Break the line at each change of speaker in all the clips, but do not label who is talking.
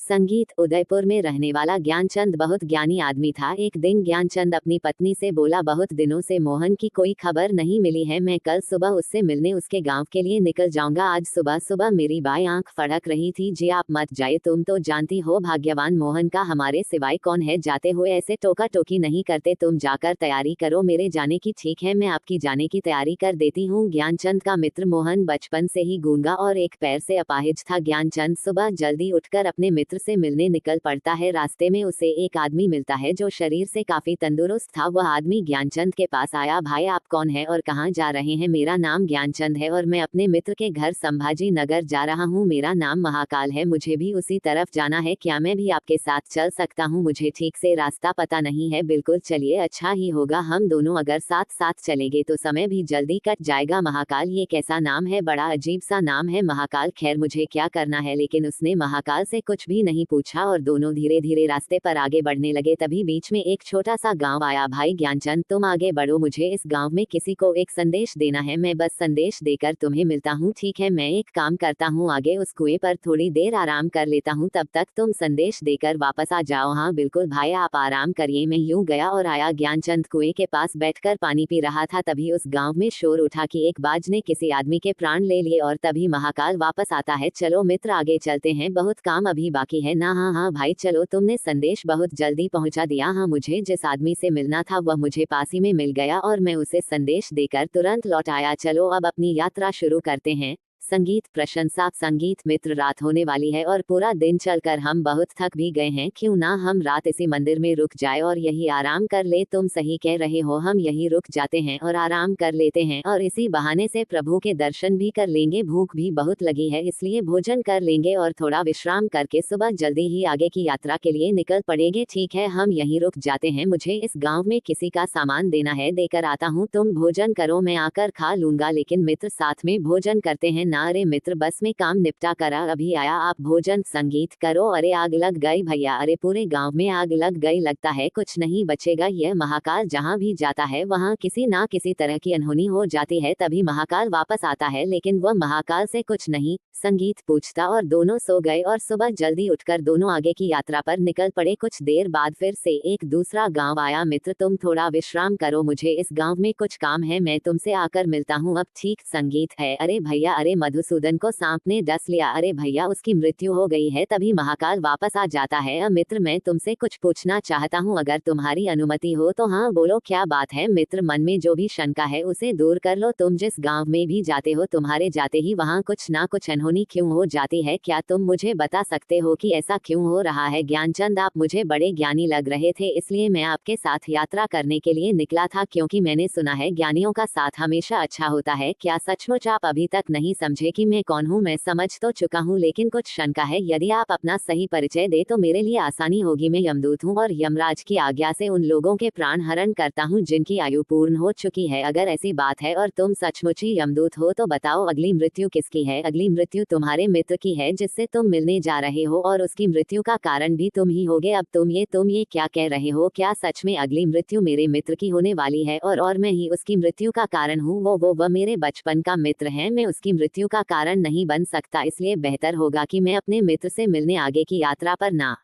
संगीत उदयपुर में रहने वाला ज्ञानचंद बहुत ज्ञानी आदमी था। एक दिन ज्ञानचंद अपनी पत्नी से बोला, बहुत दिनों से मोहन की कोई खबर नहीं मिली है। मैं कल सुबह उससे मिलने उसके गांव के लिए निकल जाऊंगा। आज सुबह सुबह मेरी बाएं आंख फड़क रही थी। जी आप मत जाइए, तुम तो जानती हो भाग्यवान मोहन का हमारे सिवाय कौन है। जाते हुए ऐसे टोका टोकी नहीं करते, तुम जाकर तैयारी करो मेरे जाने की। ठीक है, मैं आपकी जाने की तैयारी कर देती हूँ। ज्ञानचंद का मित्र मोहन बचपन से ही गूंगा और एक पैर से अपाहिज था। ज्ञानचंद सुबह जल्दी उठकर अपने मित्र से मिलने निकल पड़ता है। रास्ते में उसे एक आदमी मिलता है जो शरीर से काफी तंदुरुस्त था। वह आदमी ज्ञानचंद के पास आया, भाई आप कौन है और कहाँ जा रहे हैं। मेरा नाम ज्ञानचंद है और मैं अपने मित्र के घर संभाजी नगर जा रहा हूँ। मेरा नाम महाकाल है, मुझे भी उसी तरफ जाना है। क्या मैं भी आपके साथ चल सकता हूँ। मुझे ठीक से रास्ता पता नहीं है। बिल्कुल चलिए, अच्छा ही होगा हम दोनों अगर साथ साथ चलेंगे तो समय भी जल्दी कट जाएगा। महाकाल, ये कैसा नाम है, बड़ा अजीब सा नाम है महाकाल। खैर मुझे क्या करना है। लेकिन उसने महाकाल से कुछ भी नहीं पूछा और दोनों धीरे धीरे रास्ते पर आगे बढ़ने लगे। तभी बीच में एक छोटा सा गांव आया। भाई ज्ञानचंद, तुम आगे बढ़ो, मुझे इस गांव में किसी को एक संदेश देना है। मैं बस संदेश देकर तुम्हें मिलता हूँ। ठीक है, मैं एक काम करता हूँ, आगे उस कुएं पर थोड़ी देर आराम कर लेता हूँ, तब तक तुम संदेश देकर वापस आ जाओ। हाँ बिल्कुल भाई, आप आराम करिए। मैं यूं गया और आया। ज्ञानचंद कुएं के पास बैठकर पानी पी रहा था। तभी उस गांव में शोर उठा कि एक बाज ने किसी आदमी के प्राण ले लिए। और तभी महाकाल वापस आता है। चलो मित्र आगे चलते हैं, बहुत काम अभी बाकी है ना। हाँ हाँ भाई चलो, तुमने संदेश बहुत जल्दी पहुंचा दिया। हाँ, मुझे जिस आदमी से मिलना था वह मुझे पास ही में मिल गया और मैं उसे संदेश देकर तुरंत लौट आया। चलो अब अपनी यात्रा शुरू करते हैं। संगीत प्रशंसा। संगीत मित्र, रात होने वाली है और पूरा दिन चलकर हम बहुत थक भी गए हैं। क्यों ना हम रात इसी मंदिर में रुक जाए और यही आराम कर ले। तुम सही कह रहे हो, हम यही रुक जाते हैं और आराम कर लेते हैं और इसी बहाने से प्रभु के दर्शन भी कर लेंगे। भूख भी बहुत लगी है, इसलिए भोजन कर लेंगे और थोड़ा विश्राम करके सुबह जल्दी ही आगे की यात्रा के लिए निकल पड़ेंगे। ठीक है, हम यहीं रुक जाते हैं। मुझे इस गाँव में किसी का सामान देना है, देकर आता हूँ। तुम भोजन करो, मैं आकर खा लूंगा। लेकिन मित्र साथ में भोजन करते हैं ना। अरे मित्र, बस में काम निपटा करा अभी आया, आप भोजन। संगीत करो। अरे आग लग गई भैया, अरे पूरे गांव में आग लग गई, लगता है कुछ नहीं बचेगा। यह महाकाल जहां भी जाता है वहां किसी ना किसी तरह की अनहोनी हो जाती है। तभी महाकाल वापस आता है, लेकिन वह महाकाल से कुछ नहीं संगीत पूछता और दोनों सो गए और सुबह जल्दी उठकर दोनों आगे की यात्रा पर निकल पड़े। कुछ देर बाद फिर से एक दूसरा गांव आया। मित्र तुम थोड़ा विश्राम करो, मुझे इस गांव में कुछ काम है, मैं तुमसे आकर मिलता हूँ अब। ठीक संगीत है। अरे भैया, अरे मधुसूदन को सांप ने डस लिया। अरे भैया, उसकी मृत्यु हो गई है। तभी महाकाल वापस आ जाता है। मित्र मैं तुमसे कुछ पूछना चाहता हूँ, अगर तुम्हारी अनुमति हो तो। हाँ बोलो, क्या बात है। मित्र मन में जो भी शंका है उसे दूर कर लो। तुम जिस गांव में भी जाते हो, तुम्हारे जाते ही वहाँ कुछ ना कुछ अनहोनी क्यों हो जाती है। क्या तुम मुझे बता सकते हो कि ऐसा क्यों हो रहा है। ज्ञानचंद, आप मुझे बड़े ज्ञानी लग रहे थे, इसलिए मैं आपके साथ यात्रा करने के लिए निकला था, क्योंकि मैंने सुना है ज्ञानियों का साथ हमेशा अच्छा होता है। क्या सचमुच आप अभी तक नहीं समझे कि मैं कौन हूँ। मैं समझ तो चुका हूँ, लेकिन कुछ शंका है। यदि आप अपना सही परिचय दे तो मेरे लिए आसानी होगी। मैं यमदूत हूँ और यमराज की आज्ञा से उन लोगों के प्राण हरण करता हूँ जिनकी आयु पूर्ण हो चुकी है। अगर ऐसी बात है और तुम सचमुच ही यमदूत हो तो बताओ, अगली मृत्यु किसकी है। अगली मृत्यु तुम्हारे मित्र की है जिससे तुम मिलने जा रहे हो, और उसकी मृत्यु का कारण भी तुम ही होगे। अब तुम ये क्या कह रहे हो। क्या सच में अगली मृत्यु मेरे मित्र की होने वाली है और मैं ही उसकी मृत्यु का कारण हूँ। वो मेरे बचपन का मित्र है, मैं उसकी मृत्यु का कारण नहीं बन सकता। इसलिए बेहतर होगा कि मैं अपने मित्र से मिलने आगे की यात्रा पर ना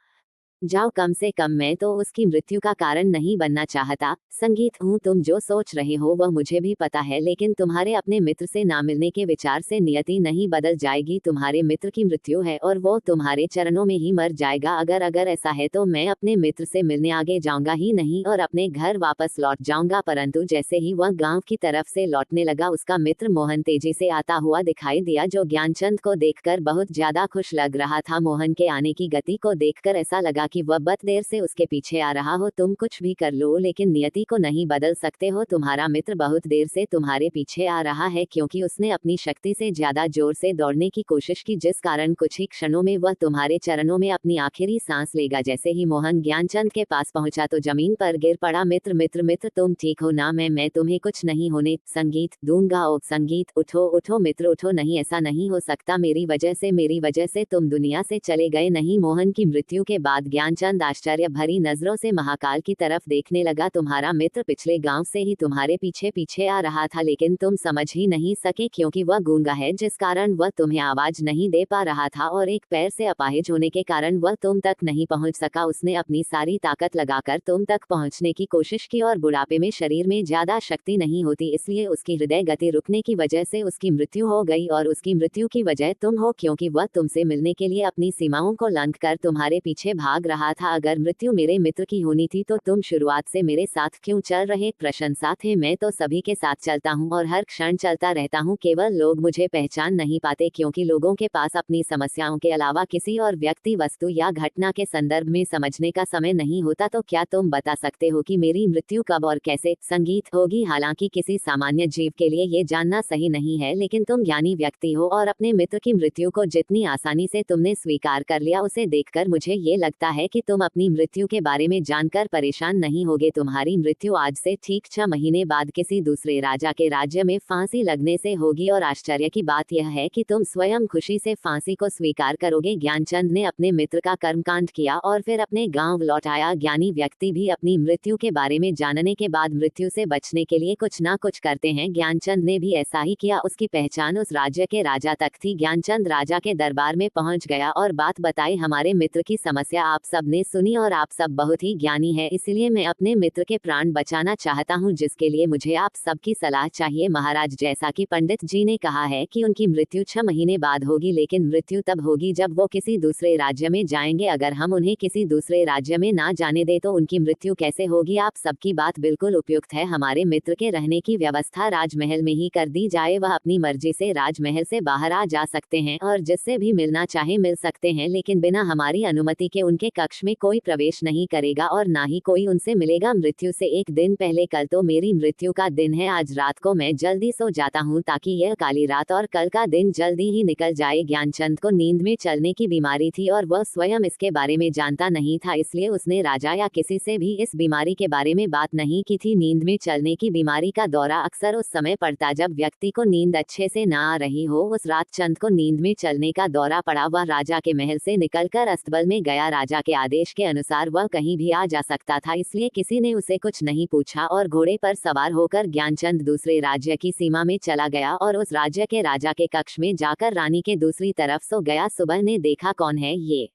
जाओ। कम से कम मैं तो उसकी मृत्यु का कारण नहीं बनना चाहता। संगीत हूँ, तुम जो सोच रहे हो वह मुझे भी पता है, लेकिन तुम्हारे अपने मित्र से ना मिलने के विचार से नियति नहीं बदल जाएगी। तुम्हारे मित्र की मृत्यु है और वो तुम्हारे चरणों में ही मर जाएगा। अगर ऐसा है तो मैं अपने मित्र से मिलने आगे जाऊंगा ही नहीं और अपने घर वापस लौट जाऊंगा। परंतु जैसे ही वह गांव की तरफ से लौटने लगा, उसका मित्र मोहन तेजी से आता हुआ दिखाई दिया, जो ज्ञानचंद को देखकर बहुत ज्यादा खुश लग रहा था। मोहन के आने की गति को देखकर ऐसा लगा कि वह बहुत देर से उसके पीछे आ रहा हो। तुम कुछ भी कर लो, लेकिन नियति को नहीं बदल सकते हो। तुम्हारा मित्र बहुत देर से तुम्हारे पीछे आ रहा है, क्योंकि उसने अपनी शक्ति से ज्यादा जोर से दौड़ने की कोशिश की, जिस कारण कुछ ही क्षणों में वह तुम्हारे चरणों में अपनी आखिरी सांस लेगा। जैसे ही मोहन ज्ञानचंद के पास पहुंचा तो जमीन पर गिर पड़ा। मित्र मित्र मित्र, तुम ठीक हो ना। मैं तुम्हें कुछ नहीं होने संगीत दूंगा। ओ संगीत, उठो उठो मित्र उठो। नहीं, ऐसा नहीं हो सकता। मेरी वजह से तुम दुनिया से चले गए नहीं। मोहन की मृत्यु के बाद ज्ञानचंद आश्चर्य भरी नजरों से महाकाल की तरफ देखने लगा। तुम्हारा मित्र पिछले गांव से ही तुम्हारे पीछे पीछे आ रहा था, लेकिन तुम समझ ही नहीं सके क्योंकि वह गूंगा है, जिस कारण वह तुम्हें आवाज नहीं दे पा रहा था, और एक पैर से अपाहिज होने के कारण वह तुम तक नहीं पहुंच सका। उसने अपनी सारी ताकत लगाकर तुम तक पहुंचने की कोशिश की, और बुढ़ापे में शरीर में ज्यादा शक्ति नहीं होती, इसलिए उसकी हृदय गति रुकने की वजह से उसकी मृत्यु हो गई, और उसकी मृत्यु की वजह तुम हो, क्योंकि वह तुमसे मिलने के लिए अपनी सीमाओं को लंघ कर तुम्हारे पीछे भाग रहा था। अगर मृत्यु मेरे मित्र की होनी थी तो तुम शुरुआत से मेरे साथ क्यों चल रहे? प्रशंसा थे, मैं तो सभी के साथ चलता हूँ और हर क्षण चलता रहता हूँ, केवल लोग मुझे पहचान नहीं पाते, क्योंकि लोगों के पास अपनी समस्याओं के अलावा किसी और व्यक्ति, वस्तु या घटना के संदर्भ में समझने का समय नहीं होता। तो क्या तुम बता सकते हो कि मेरी मृत्यु कब और कैसे संगीत होगी? हालांकि किसी सामान्य जीव के लिए ये जानना सही नहीं है, लेकिन तुम ज्ञानी व्यक्ति हो और अपने मित्र की मृत्यु को जितनी आसानी से तुमने स्वीकार कर लिया, उसे देखकर मुझे ये लगता है कि तुम अपनी मृत्यु के बारे में जानकर परेशान नहीं होगे। तुम्हारी मृत्यु आज से ठीक 6 महीने बाद किसी दूसरे राजा के राज्य में फांसी लगने से होगी, और आश्चर्य की बात यह है कि तुम स्वयं खुशी से फांसी को स्वीकार करोगे। ज्ञानचंद ने अपने मित्र का कर्मकांड किया और फिर अपने गांव लौट आया। ज्ञानी व्यक्ति भी अपनी मृत्यु के बारे में जानने के बाद मृत्यु से बचने के लिए कुछ ना कुछ करते हैं। ज्ञानचंद ने भी ऐसा ही किया। उसकी पहचान उस राज्य के राजा तक थी। ज्ञानचंद राजा के दरबार में पहुंच गया और बात बताई। हमारे मित्र की समस्या आप सब ने सुनी और आप सब बहुत ही ज्ञानी है, इसलिए मैं अपने मित्र के प्राण बचाना चाहता हूं, जिसके लिए मुझे आप सबकी सलाह चाहिए। महाराज, जैसा कि पंडित जी ने कहा है कि उनकी मृत्यु 6 महीने बाद होगी, लेकिन मृत्यु तब होगी जब वो किसी दूसरे राज्य में जाएंगे। अगर हम उन्हें किसी दूसरे राज्य में ना जाने दे तो उनकी मृत्यु कैसे होगी? आप सबकी बात बिल्कुल उपयुक्त है। हमारे मित्र के रहने की व्यवस्था राजमहल में ही कर दी जाए। वह अपनी मर्जी से राजमहल से बाहर आ जा सकते हैं और जिससे भी मिलना चाहे मिल सकते हैं, लेकिन बिना हमारी अनुमति के उनके कक्ष में कोई प्रवेश नहीं करेगा और ना ही कोई उनसे मिलेगा। मृत्यु से एक दिन पहले, कल तो मेरी मृत्यु का दिन है, आज रात को मैं जल्दी सो जाता हूँ ताकि यह काली रात और कल का दिन जल्दी ही निकल जाए। ज्ञानचंद को नींद में चलने की बीमारी थी और वह स्वयं इसके बारे में जानता नहीं था, इसलिए उसने राजा या किसी से भी इस बीमारी के बारे में बात नहीं की थी। नींद में चलने की बीमारी का दौरा अक्सर उस समय पड़ता जब व्यक्ति को नींद अच्छे से ना आ रही हो। उस रात चंद को नींद में चलने का दौरा पड़ा। वह राजा के महल से निकलकर अस्तबल में गया। राजा के आदेश के अनुसार वह कहीं भी आ जा सकता था, इसलिए किसी ने उसे कुछ नहीं पूछा और घोड़े पर सवार होकर ज्ञानचंद दूसरे राज्य की सीमा में चला गया और उस राज्य के राजा के कक्ष में जाकर रानी के दूसरी तरफ सो गया। सुबह ने देखा, कौन है ये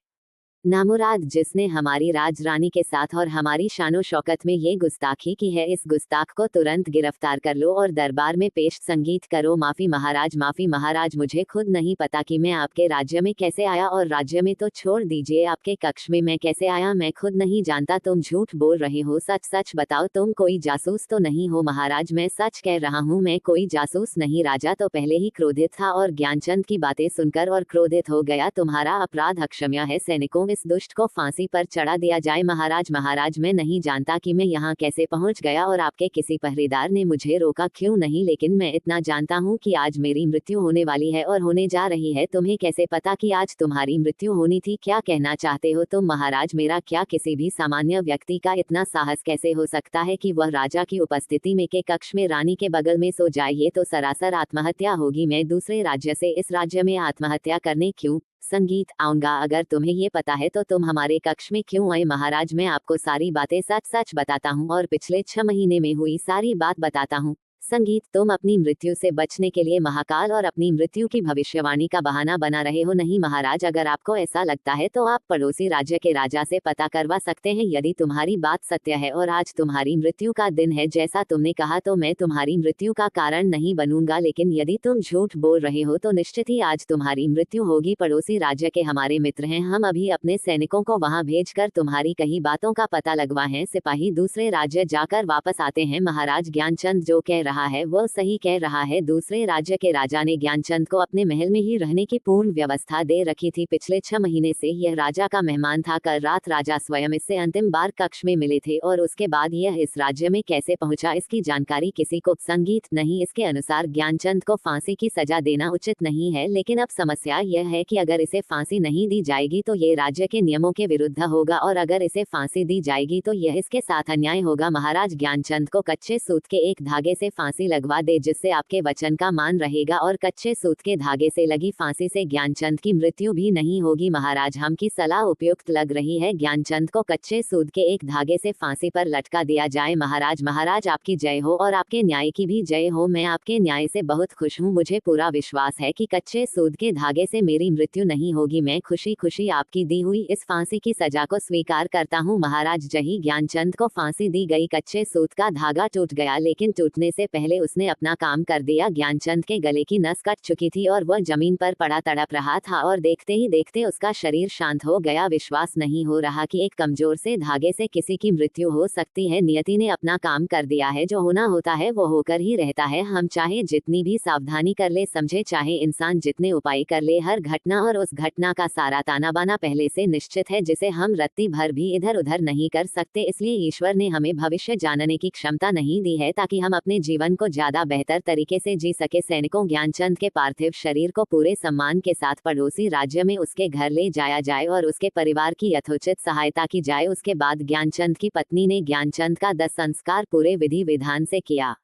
नामुराद जिसने हमारी राज रानी के साथ और हमारी शानो शौकत में ये गुस्ताखी की है? इस गुस्ताख को तुरंत गिरफ्तार कर लो और दरबार में पेश संगीत करो। माफी महाराज, माफी महाराज, मुझे खुद नहीं पता कि मैं आपके राज्य में कैसे आया, और राज्य में तो छोड़ दीजिए, आपके कक्ष में मैं कैसे आया मैं खुद नहीं जानता। तुम झूठ बोल रहे हो, सच सच बताओ, तुम कोई जासूस तो नहीं हो? महाराज, मैं सच कह रहा हूँ, मैं कोई जासूस नहीं। राजा तो पहले ही क्रोधित था और ज्ञानचंद की बातें सुनकर और क्रोधित हो गया। तुम्हारा अपराध अक्षम्य है। सैनिकों, इस दुष्ट को फांसी पर चढ़ा दिया जाए। महाराज, महाराज, मैं नहीं जानता कि मैं यहाँ कैसे पहुँच गया और आपके किसी पहरेदार ने मुझे रोका क्यों नहीं, लेकिन मैं इतना जानता हूँ कि आज मेरी मृत्यु होने वाली है और होने जा रही है। तुम्हें कैसे पता कि आज तुम्हारी मृत्यु होनी थी? क्या कहना चाहते हो तुम? महाराज, मेरा क्या किसी भी सामान्य व्यक्ति का इतना साहस कैसे हो सकता है कि वह राजा की उपस्थिति में के कक्ष में रानी के बगल में सो जाए? ये तो सरासर आत्महत्या होगी। मैं दूसरे राज्य से इस राज्य में आत्महत्या करने क्यों संगीत आऊंगा? अगर तुम्हें ये पता है तो तुम हमारे कक्ष में क्यों आए? महाराज, मैं आपको सारी बातें सच सच बताता हूँ और पिछले 6 महीने में हुई सारी बात बताता हूँ। संगीत, तुम अपनी मृत्यु से बचने के लिए महाकाल और अपनी मृत्यु की भविष्यवाणी का बहाना बना रहे हो। नहीं महाराज, अगर आपको ऐसा लगता है तो आप पड़ोसी राज्य के राजा से पता करवा सकते हैं। यदि तुम्हारी बात सत्य है और आज तुम्हारी मृत्यु का दिन है जैसा तुमने कहा, तो मैं तुम्हारी मृत्यु का कारण नहीं बनूंगा, लेकिन यदि तुम झूठ बोल रहे हो तो निश्चित ही आज तुम्हारी मृत्यु होगी। पड़ोसी राज्य के हमारे मित्र हैं, हम अभी अपने सैनिकों को वहां भेजकर तुम्हारी कही बातों का पता लगवाएं। सिपाही दूसरे राज्य जाकर वापस आते हैं। महाराज, ज्ञानचंद जो कह रहा है वह सही कह रहा है। दूसरे राज्य के राजा ने ज्ञानचंद को अपने महल में ही रहने की पूर्ण व्यवस्था दे रखी थी। पिछले 6 महीने से यह राजा का मेहमान था। कल रात राजा स्वयं इससे अंतिम बार कक्ष में मिले थे और उसके बाद यह इस राज्य में कैसे पहुंचा इसकी जानकारी किसी को संगीत नहीं। इसके अनुसार ज्ञानचंद को फांसी की सजा देना उचित नहीं है, लेकिन अब समस्या यह है कि अगर इसे फांसी नहीं दी जाएगी तो ये राज्य के नियमों के विरुद्ध होगा, और अगर इसे फांसी दी जाएगी तो यह इसके साथ अन्याय होगा। महाराज, ज्ञानचंद को कच्चे सूत के एक धागे से फांसी लगवा दे, जिससे आपके वचन का मान रहेगा और कच्चे सूत के धागे से लगी फांसी से ज्ञानचंद की मृत्यु भी नहीं होगी। महाराज, हम की सलाह उपयुक्त लग रही है। ज्ञानचंद को कच्चे सूत के एक धागे से फांसी पर लटका दिया जाए। महाराज, महाराज आपकी जय हो और आपके न्याय की भी जय हो। मैं आपके न्याय से बहुत खुश हूँ। मुझे पूरा विश्वास है कि कच्चे सूत के धागे से मेरी मृत्यु नहीं होगी। मैं खुशी खुशी आपकी दी हुई इस फांसी की सजा को स्वीकार करता हूँ। महाराज, जही ज्ञानचंद को फांसी दी गई, कच्चे सूत का धागा टूट गया, लेकिन टूटने से पहले उसने अपना काम कर दिया। ज्ञानचंद के गले की नस कट चुकी थी और वह जमीन पर पड़ा तड़प रहा था और देखते ही देखते उसका शरीर शांत हो गया। विश्वास नहीं हो रहा कि एक कमजोर से धागे से किसी की मृत्यु हो सकती है। नियति ने अपना काम कर दिया है। जो होना होता है वो होकर ही रहता है। हम चाहे जितनी भी सावधानी कर ले, समझे, चाहे इंसान जितने उपाय कर ले, हर घटना और उस घटना का सारा ताना बाना पहले से निश्चित है, जिसे हम रत्ती भर भी इधर उधर नहीं कर सकते। इसलिए ईश्वर ने हमें भविष्य जानने की क्षमता नहीं दी है, ताकि हम अपने जीवन को ज्यादा बेहतर तरीके से जी सके। सैनिकों, ज्ञानचंद के पार्थिव शरीर को पूरे सम्मान के साथ पड़ोसी राज्य में उसके घर ले जाया जाए और उसके परिवार की यथोचित सहायता की जाए। उसके बाद ज्ञानचंद की पत्नी ने ज्ञानचंद का 10 संस्कार पूरे विधि विधान से किया।